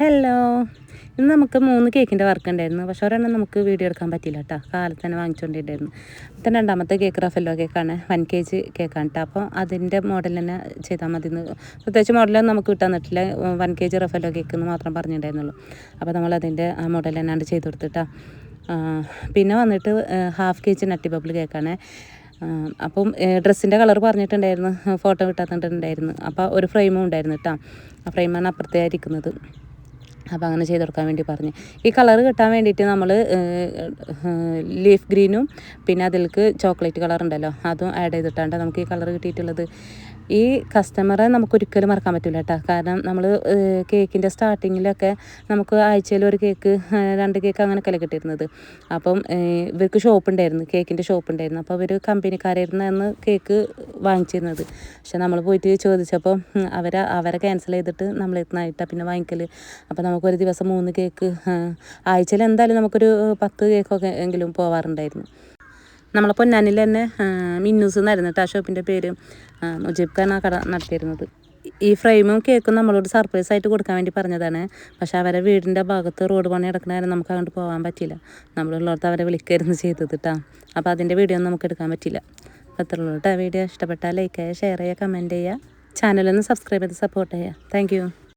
Hello, ഇന്ന് നമുക്ക് 3 കേക്കിൻ്റെ വർക്ക് ഉണ്ടായിരുന്നു. പക്ഷേ ഒരെണ്ണം നമുക്ക് വീഡിയോ എടുക്കാൻ പറ്റിയില്ല കേട്ടോ. കാലത്ത് തന്നെ വാങ്ങിച്ചുകൊണ്ടിട്ടായിരുന്നു. അപ്പം രണ്ടാമത്തെ കേക്ക് റഫല്ലോ കേക്കാണ്, 1 kg കേക്കാണ് കേട്ടോ. അപ്പോൾ അതിൻ്റെ മോഡൽ തന്നെ ചെയ്താൽ മതി എന്ന് പ്രത്യേകിച്ച് മോഡലൊന്നും നമുക്ക് കിട്ടാൻ പറ്റില്ല. 1 kg റഫല്ലോ കേക്ക് എന്ന് മാത്രം പറഞ്ഞിട്ടുണ്ടായിരുന്നുള്ളൂ. അപ്പോൾ നമ്മൾ അതിൻ്റെ ആ മോഡൽ തന്നെയാണ് ചെയ്ത് കൊടുത്തിട്ടാ. പിന്നെ വന്നിട്ട് 1/2 kg നട്ടി ബബിൾ കേക്കാണ്. അപ്പം ഡ്രസ്സിൻ്റെ കളർ പറഞ്ഞിട്ടുണ്ടായിരുന്നു, ഫോട്ടോ കിട്ടാത്തിട്ടുണ്ടായിരുന്നു. അപ്പോൾ ഒരു ഫ്രെയിമും ഉണ്ടായിരുന്നു കേട്ടോ. ആ ഫ്രെയിമാണ് അപ്പുറത്തേ ഇരിക്കുന്നത്. അപ്പോൾ അങ്ങനെ ചെയ്ത് കൊടുക്കാൻ വേണ്ടി പറഞ്ഞു. ഈ കളർ കിട്ടാൻ വേണ്ടിയിട്ട് നമ്മൾ ലീഫ് ഗ്രീനും പിന്നെ അതിലേക്ക് ചോക്ലേറ്റ് കളർ ഉണ്ടല്ലോ അതും ആഡ് ചെയ്തിട്ടാണ് നമുക്ക് ഈ കളർ കിട്ടിയിട്ടുള്ളത്. ഈ കസ്റ്റമറെ നമുക്കൊരിക്കലും മറക്കാൻ പറ്റില്ല കേട്ടോ. കാരണം നമ്മൾ കേക്കിൻ്റെ സ്റ്റാർട്ടിങ്ങിലൊക്കെ നമുക്ക് ആഴ്ചയിൽ ഒരു കേക്ക് 2 കേക്ക് അങ്ങനെയൊക്കെയല്ലേ കിട്ടിയിരുന്നത്. അപ്പം ഇവർക്ക് ഷോപ്പ് ഉണ്ടായിരുന്നു, കേക്കിൻ്റെ ഷോപ്പ് ഉണ്ടായിരുന്നു. അപ്പോൾ അവർ കമ്പനിക്കാരായിരുന്നു അന്ന് കേക്ക് വാങ്ങിച്ചിരുന്നത്. പക്ഷെ നമ്മൾ പോയിട്ട് ചോദിച്ചപ്പോൾ അവരെ ക്യാൻസൽ ചെയ്തിട്ട് നമ്മളെത്തുന്നതായിട്ടാണ് പിന്നെ വാങ്ങിക്കൽ. അപ്പോൾ നമുക്കൊരു ദിവസം 3 കേക്ക്, ആഴ്ചയിൽ എന്തായാലും നമുക്കൊരു 10 കേക്കൊക്കെ എങ്കിലും പോവാറുണ്ടായിരുന്നു. നമ്മളെ പൊന്നാനിൽ തന്നെ മിന്നൂസ് എന്നായിരുന്നു കേട്ടോ ആ ഷോപ്പിൻ്റെ പേര്. മുജീബ് ഖാൻ ആ കട നടത്തിയിരുന്നത്. ഈ ഫ്രെയിമും കേക്കും നമ്മളോട് സർപ്രൈസ് ആയിട്ട് കൊടുക്കാൻ വേണ്ടി പറഞ്ഞതാണ്. പക്ഷെ അവരെ വീടിൻ്റെ ഭാഗത്ത് റോഡ് പണി നടക്കണമായിരുന്നു, നമുക്ക് അങ്ങോട്ട് പോകാൻ പറ്റില്ല. നമ്മളുള്ളടത്ത് അവരെ വിളിക്കായിരുന്നു ചെയ്തത് കേട്ടോ. അപ്പോൾ അതിൻ്റെ വീഡിയോ ഒന്നും നമുക്ക് എടുക്കാൻ പറ്റില്ല. അപ്പോൾ അത്രയുള്ളൂ കേട്ടോ. വീഡിയോ ഇഷ്ടപ്പെട്ടാൽ ലൈക്ക് ചെയ്യുക, ഷെയർ ചെയ്യുക, കമൻറ്റ് ചെയ്യുക, ചാനലൊന്ന് സബ്സ്ക്രൈബ് ചെയ്ത് സപ്പോർട്ട് ചെയ്യുക. താങ്ക്